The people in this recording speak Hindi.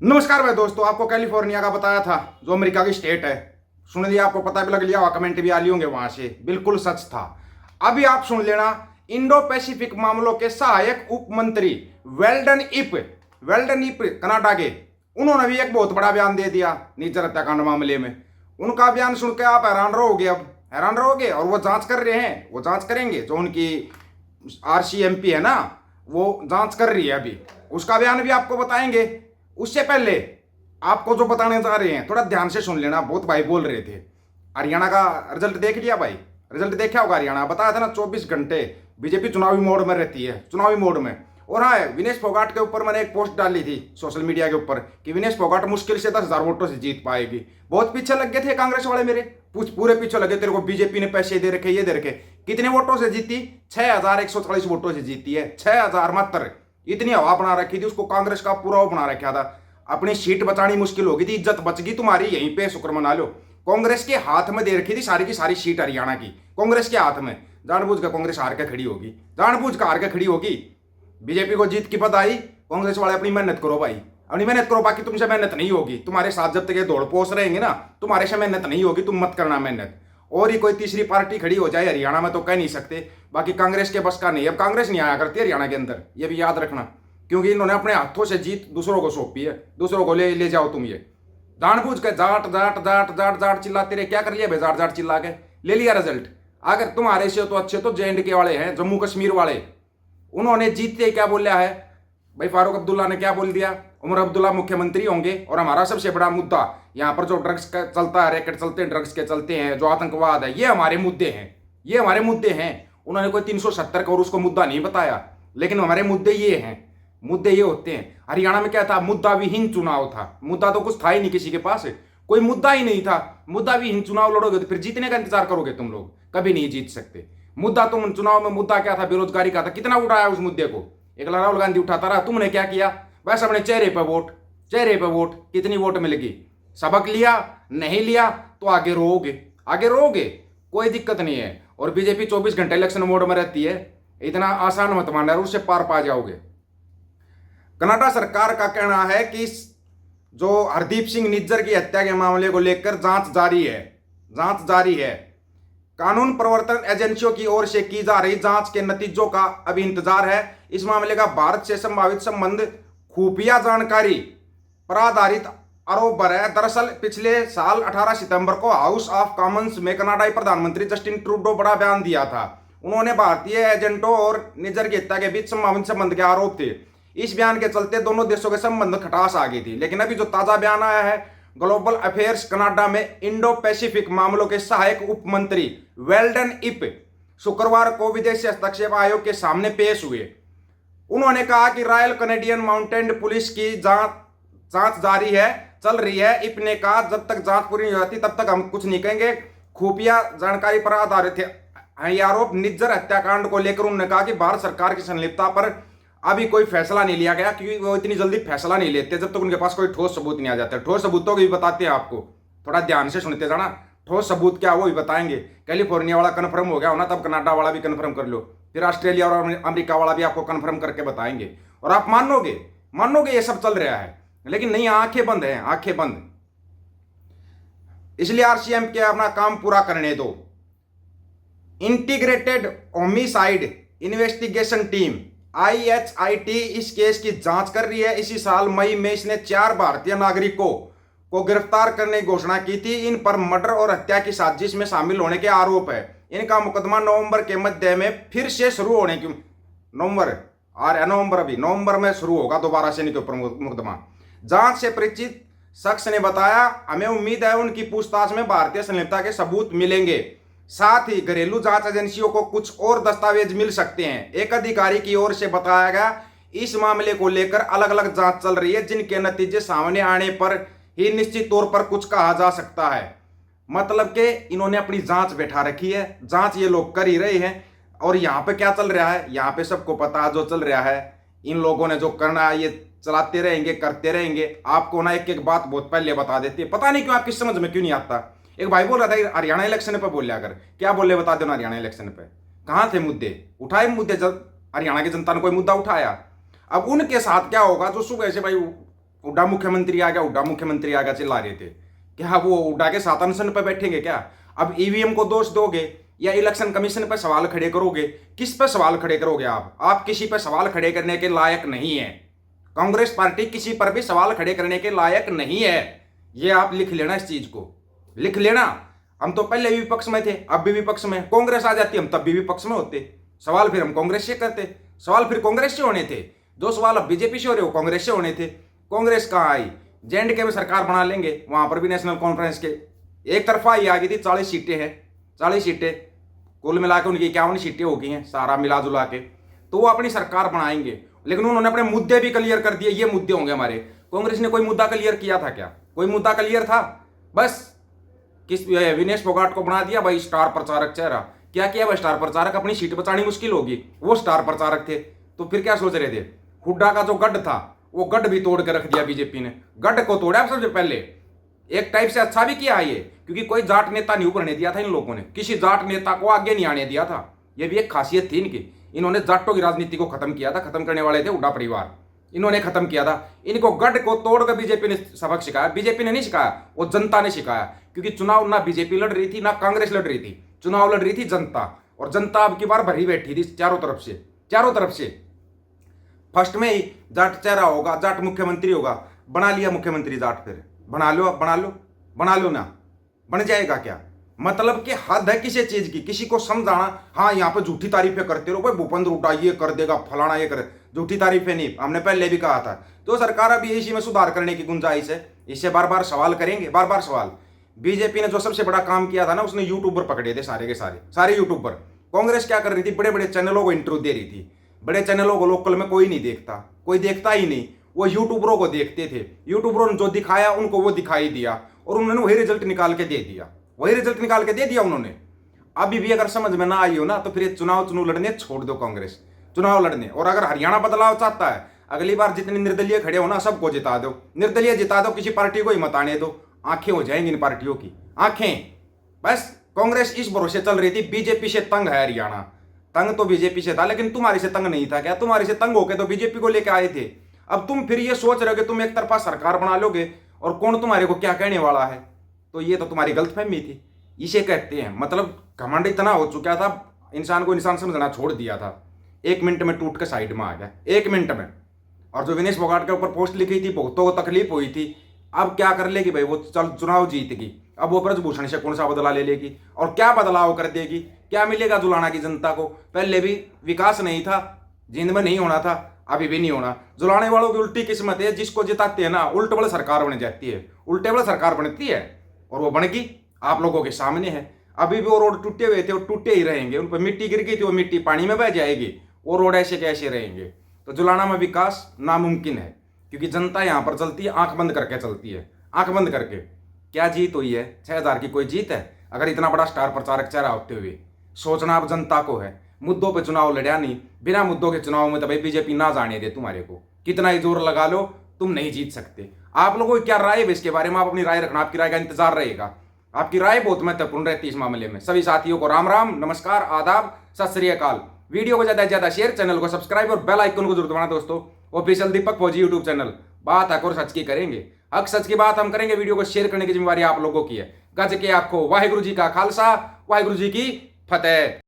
नमस्कार भाई दोस्तों, आपको कैलिफोर्निया का बताया था जो अमेरिका की स्टेट है। सुन लिया, आपको पता भी लग लिया, कमेंट भी आ लिए होंगे वहां से। बिल्कुल सच था। अभी आप सुन लेना, इंडो पैसिफिक मामलों के सहायक उप मंत्री वेल्डन इप कनाडा के, उन्होंने भी एक बहुत बड़ा बयान दे दिया निज्जर हत्याकांड मामले में। उनका बयान सुन के आप हैरान रहोगे, अब हैरान रहोगे। और वो जांच कर रहे हैं, वो जांच करेंगे। जो उनकी आरसीएमपी है ना, वो जांच कर रही है अभी। उसका बयान भी आपको बताएंगे। उससे पहले आपको जो बताने जा रहे हैं, थोड़ा ध्यान से सुन लेना। बहुत भाई बोल रहे थे हरियाणा का रिजल्ट देख लिया भाई, रिजल्ट देखा होगा। हरियाणा बताया था ना, 24 घंटे बीजेपी चुनावी मोड में रहती है, चुनावी मोड में। और हाँ, विनेश फोगाट के ऊपर मैंने एक पोस्ट डाली थी सोशल मीडिया के ऊपर कि विनेश फोगाट मुश्किल से 10,000 वोटों से जीत पाएगी। बहुत पीछे लग गए थे कांग्रेस वाले मेरे, पूरे पीछे लगे, तेरे को बीजेपी ने पैसे दे रखे, ये दे रखे। कितने वोटों से जीती? 6,140 वोटों से जीती है। 6,000 मात्र। इतनी हवा बना रखी थी उसको, कांग्रेस का पूरा वो बना रखा था। अपनी सीट बचानी मुश्किल होगी थी, इज्जत बच गई तुम्हारी यहीं पे, शुक्र मना लो। कांग्रेस के हाथ में दे रखी थी सारी की सारी सीट हरियाणा की, कांग्रेस के हाथ में। जानबूझ कर कांग्रेस हार के खड़ी होगी, जानबूझ कर हार के खड़ी होगी। बीजेपी को जीत की पता आई। कांग्रेस वाले अपनी मेहनत करो भाई, अपनी मेहनत करो। बाकी तुमसे मेहनत नहीं होगी, तुम्हारे साथ जब तक ये दौड़ पोस रहेंगे ना, तुम्हारे से मेहनत नहीं होगी। तुम मत करना मेहनत। और ही कोई तीसरी पार्टी खड़ी हो जाए हरियाणा में तो कह नहीं सकते। बाकी कांग्रेस के बस का नहीं। अब कांग्रेस नहीं आया करती हरियाणा के अंदर, ये भी याद रखना। क्योंकि इन्होंने अपने हाथों से जीत दूसरों को सौंपी है। दूसरों को ले जाओ तुम। ये जानबूझ के जाट जाट जाट जाट जाट चिल्लाते रहे। क्या कर लिया बेजार जाट चिल्ला के? ले लिया रिजल्ट। अगर तुम्हारे से तो अच्छे तो JNK वाले हैं, जम्मू कश्मीर वाले। उन्होंने जीतते क्या बोला है भाई? फारूक अब्दुल्ला ने क्या बोल दिया? उमर अब्दुल्ला मुख्यमंत्री होंगे। और हमारा सबसे बड़ा मुद्दा यहाँ पर जो ड्रग्स का चलता है, रैकेट चलते हैं, ड्रग्स के चलते हैं, जो आतंकवाद है, ये हमारे मुद्दे हैं, ये हमारे मुद्दे हैं। उन्होंने कोई 370 का और उसको मुद्दा नहीं बताया, लेकिन हमारे मुद्दे ये हैं। मुद्दे ये होते हैं। हरियाणा में क्या था? मुद्दा विहीन चुनाव था। मुद्दा तो कुछ था ही नहीं किसी के पास, कोई मुद्दा ही नहीं था। मुद्दा विहीन चुनाव लड़ोगे तो फिर जीतने का इंतजार करोगे तुम लोग? कभी नहीं जीत सकते। मुद्दा तुम चुनाव में, मुद्दा क्या था? बेरोजगारी का था। कितना उठाया उस मुद्दे को? एक राहुल गांधी उठाता रहा, तुमने क्या किया? बस अपने चेहरे पे वोट, चेहरे पे वोट। कितनी वोट मिलेगी? सबक लिया? नहीं लिया तो आगे रोओगे, आगे रोओगे, कोई दिक्कत नहीं है। और बीजेपी 24 घंटे इलेक्शन मोड में रहती है। इतना आसान मत मानना, उससे पार पा जाओगे। कनाडा सरकार का कहना है कि जो हरदीप सिंह निज्जर की हत्या के मामले को लेकर जांच जारी है, जांच जारी है। कानून प्रवर्तन एजेंसियों की ओर से की जा रही जांच के नतीजों का अभी इंतजार है। इस मामले का भारत से संभावित संबंध खुफिया जानकारी पर आधारित आरोप है। दरअसल पिछले साल 18 सितंबर को हाउस ऑफ कॉमन्स में कनाडाई प्रधानमंत्री जस्टिन ट्रूडो बड़ा बयान दिया था। उन्होंने भारतीय एजेंटों और निज्जर की हत्या के बीच संभावित संबंध के आरोप थे। इस बयान के चलते दोनों देशों के संबंध खटास आ गई थी। लेकिन अभी जो ताजा बयान आया है, ग्लोबल अफेयर्स कनाडा में इंडो पैसिफिक मामलों के सहायक उप मंत्री वेल्डन इप शुक्रवार को विदेशी हस्तक्षेप आयोग के सामने पेश हुए। उन्होंने कहा कि रॉयल कैनेडियन माउंटेन पुलिस की जांच जारी है, चल रही है। इप ने कहा, जब तक जांच पूरी नहीं हो जाती तब तक हम कुछ नहीं कहेंगे। खुफिया जानकारी पर आधारित है ये आरोप। निज्जर हत्याकांड को लेकर उन्होंने कहा कि भारत सरकार की संलिप्तता पर अभी कोई फैसला नहीं लिया गया, क्योंकि वो इतनी जल्दी फैसला नहीं लेते जब तक उनके पास कोई ठोस सबूत नहीं आ जाता। ठोस सबूतों को भी बताते हैं आपको, थोड़ा ध्यान से सुनते जाना। ठोस सबूत क्या, वो भी बताएंगे। कैलिफोर्निया वाला कन्फर्म हो गया हो ना, तब कनाडा वाला भी कन्फर्म कर लो। फिर ऑस्ट्रेलिया और अमेरिका वाला भी आपको कन्फर्म करके बताएंगे। और आप मानोगे, मानोगे ये सब चल रहा है। लेकिन नहीं, आंखें बंद हैं, आंखें बंद। इसलिए RCM के अपना काम पूरा करने दो। Integrated homicide investigation team IHIT इस केस की जांच कर रही है। इसी साल मई में इसने 4 भारतीय नागरिकों को गिरफ्तार करने की घोषणा की थी। इन पर मर्डर और हत्या की साजिश में शामिल होने के आरोप है। इनका मुकदमा नवंबर के मध्य में फिर से शुरू होने की, नवंबर में शुरू होगा दोबारा से इनके ऊपर मुकदमा। जांच से परिचित शख्स ने बताया, हमें उम्मीद है उनकी पूछताछ में भारतीय संलिप्तता के सबूत मिलेंगे। साथ ही घरेलू जांच एजेंसियों को कुछ और दस्तावेज मिल सकते हैं। एक अधिकारी की ओर से बताया गया, इस मामले को लेकर अलग अलग जांच चल रही है, जिनके नतीजे सामने आने पर ही निश्चित तौर पर कुछ कहा जा सकता है। मतलब कि इन्होंने अपनी जांच बैठा रखी है, जांच ये लोग कर ही रहे हैं। और यहाँ पे क्या चल रहा है, यहाँ पे सबको पता है जो चल रहा है। इन लोगों ने जो करना है ये चलाते रहेंगे, करते रहेंगे। आपको ना एक एक बात बहुत पहले बता देती है, पता नहीं क्यों आपकी समझ में क्यों नहीं आता। एक भाई बोल रहा था हरियाणा इलेक्शन पे बोल लिया कर, क्या बोले बता दो ना। हरियाणा इलेक्शन पे कहाँ थे मुद्दे? उठाए मुद्दे? जब हरियाणा की जनता ने कोई मुद्दा उठाया? अब उनके साथ क्या होगा जो सुबह से भाई हुड्डा मुख्यमंत्री आ गया, हुड्डा मुख्यमंत्री आ गया चिल्ला रहे थे। क्या वो हुड्डा के साथ अनशन पर बैठेंगे क्या? अब ईवीएम को दोष दोगे या इलेक्शन कमीशन पर सवाल खड़े करोगे? किस पर सवाल खड़े करोगे आप किसी पर सवाल खड़े करने के लायक नहीं है। कांग्रेस पार्टी किसी पर भी सवाल खड़े करने के लायक नहीं है। ये आप लिख लेना, इस चीज को लिख लेना। हम तो पहले भी विपक्ष में थे, अब भी विपक्ष में। कांग्रेस आ जाती हम तब भी विपक्ष में होते। सवाल फिर हम कांग्रेस से करते, सवाल फिर कांग्रेस से होने थे। जो सवाल अब बीजेपी से हो रहे हो कांग्रेस से होने थे। कांग्रेस कहाँ आई? JNK में सरकार बना लेंगे, वहां पर भी नेशनल कॉन्फ्रेंस के एक तरफा ही आ गई थी। 40 सीटें हैं, 40 सीटें कुल मिला के उनकी 51 सीटें हो गई हैं सारा मिला जुला के। तो वो अपनी सरकार बनाएंगे, लेकिन उन्होंने अपने मुद्दे भी क्लियर कर दिए। ये मुद्दे होंगे हमारे। कांग्रेस ने कोई मुद्दा क्लियर किया था क्या? कोई मुद्दा क्लियर था? बस किस विनेश फोगाट को बना दिया भाई स्टार प्रचारक चेहरा। क्या किया भाई स्टार प्रचारक? अपनी सीट बचानी मुश्किल होगी, वो स्टार प्रचारक थे। तो फिर क्या सोच रहे थे? हुड्डा का जो गढ़ था वो गढ़ भी तोड़ के रख दिया बीजेपी ने। गढ़ को तोड़ा सबसे पहले। एक टाइप से अच्छा भी किया है ये, क्योंकि कोई जाट नेता नहीं उभरने दिया था इन लोगों ने। किसी जाट नेता को आगे नहीं आने दिया था। ये भी एक खासियत थी इनकी। इन्होंने जाटों की राजनीति को खत्म किया था। खत्म करने वाले थे हुड्डा परिवार, इन्होंने खत्म किया था। इनको गढ़ को तोड़कर बीजेपी ने सबक सिखाया। बीजेपी ने नहीं सिखाया, वो जनता ने सिखाया। क्योंकि चुनाव ना बीजेपी लड़ रही थी ना कांग्रेस लड़ रही थी, चुनाव लड़ रही थी जनता। और जनता अब की बार भरी बैठी थी चारों तरफ से, चारों तरफ से। फर्स्ट में ही जाट चेहरा होगा, जाट मुख्यमंत्री होगा। बना लिया मुख्यमंत्री जाट, फिर बना लो, अब बना लो ना, बन जाएगा क्या? मतलब कि हद है किसी चीज की। किसी को समझाना, हाँ यहाँ पे झूठी तारीफें करते रहो भाई, भूपेंद्र हुड्डा ये कर देगा, फलाना ये करे। झूठी तारीफें नहीं, हमने पहले भी कहा था। तो सरकार अभी इसी में सुधार करने की गुंजाइश है। इससे बार बार सवाल करेंगे, बार बार सवाल। बीजेपी ने जो सबसे बड़ा काम किया था ना, उसने यूट्यूबर पकड़े थे सारे के सारे यूट्यूबर। कांग्रेस क्या कर रही थी? बड़े बड़े चैनलों को इंटरव्यू दे रही थी। बड़े चैनलों को लोकल में कोई नहीं देखता, कोई देखता ही नहीं। वो यूट्यूबरों को देखते थे। यूट्यूबरों ने जो दिखाया उनको वो दिखाई दिया, और उन्होंने वही रिजल्ट निकाल के दे दिया, वही रिजल्ट निकाल के दे दिया उन्होंने। अभी भी अगर समझ में ना आई हो ना, तो फिर चुनाव लड़ने छोड़ दो कांग्रेस, चुनाव लड़ने। और अगर हरियाणा बदलाव चाहता है, अगली बार जितने निर्दलीय खड़े हो ना, सबको जिता दो, निर्दलीय जिता दो, किसी पार्टी को ही मत आने दो। आंखें हो जाएंगी इन पार्टियों की, आंखें। बस कांग्रेस इस भरोसे चल रही थी, बीजेपी से तंग है हरियाणा। तंग तो बीजेपी से था, लेकिन तुम्हारे से तंग नहीं था क्या? तुम्हारे से तंग होके तो बीजेपी को लेके आए थे। अब तुम फिर ये सोच रहे हो कि तुम एक तरफा सरकार बना लोगे और कौन तुम्हारे को क्या कहने वाला है। तो ये तो तुम्हारी गलतफहमी थी, इसे कहते हैं। मतलब घमंड इतना हो चुका था, इंसान को इंसान समझना छोड़ दिया था। 1 मिनट में टूट के साइड में आ गया, 1 मिनट में। और जो विनेश फोगाट के ऊपर पोस्ट लिखी थी, बहुतों को तकलीफ हुई थी। अब क्या कर लेगी भाई? वो चल चुनाव जीतेगी, अब वो ब्रजभूषण से कौन सा बदला ले लेगी और क्या बदलाव कर देगी? क्या मिलेगा जुलाना की जनता को? पहले भी विकास नहीं था, जींद में नहीं होना था, अभी भी नहीं होना। जुलाने वालों की उल्टी किस्मत है। जिसको जिताते हैं ना, उल्टे वाली सरकार बन जाती है, उल्टे वाली सरकार बनती है। और वो बनेगी, आप लोगों के सामने है। अभी भी वो रोड टूटे हुए थे, वो टूटे ही रहेंगे। उन पर मिट्टी गिर गई थी, वो मिट्टी पानी में बह जाएगी। वो रोड ऐसे कैसे रहेंगे? तो जुलाना में विकास नामुमकिन है, क्योंकि जनता यहाँ पर चलती है, आंख बंद करके चलती है, आंख बंद करके। क्या जीत हुई है? 6000 की कोई जीत है? अगर इतना बड़ा स्टार प्रचारक चेहरा होते हुए। सोचना अब जनता को है। मुद्दों पे चुनाव लड़ा नहीं, बिना मुद्दों के चुनाव में तो भाई बीजेपी ना जाने दे। तुम्हारे को कितना ही जोर लगा लो, तुम नहीं जीत सकते। आप लोगों की क्या राय है इसके बारे में? आप अपनी राय रखना, आपकी राय का इंतजार रहेगा। आपकी राय बहुत महत्वपूर्ण रहती है इस मामले में। सभी साथियों को राम राम, नमस्कार, आदाब, सत श्री अकाल। वीडियो को ज्यादा से ज्यादा शेयर, चैनल को सब्सक्राइब और बेल आइकन को जरूर दबाना दोस्तों। ऑफिशियल दीपक फौजी यूट्यूब चैनल। बात हक और सच की करेंगे, हक सच की बात हम करेंगे। वीडियो को शेयर करने की जिम्मेवारी आप लोगों की है। गज के आखो वाहिगुरु जी का खालसा, वाहिगुरु जी की फतेह।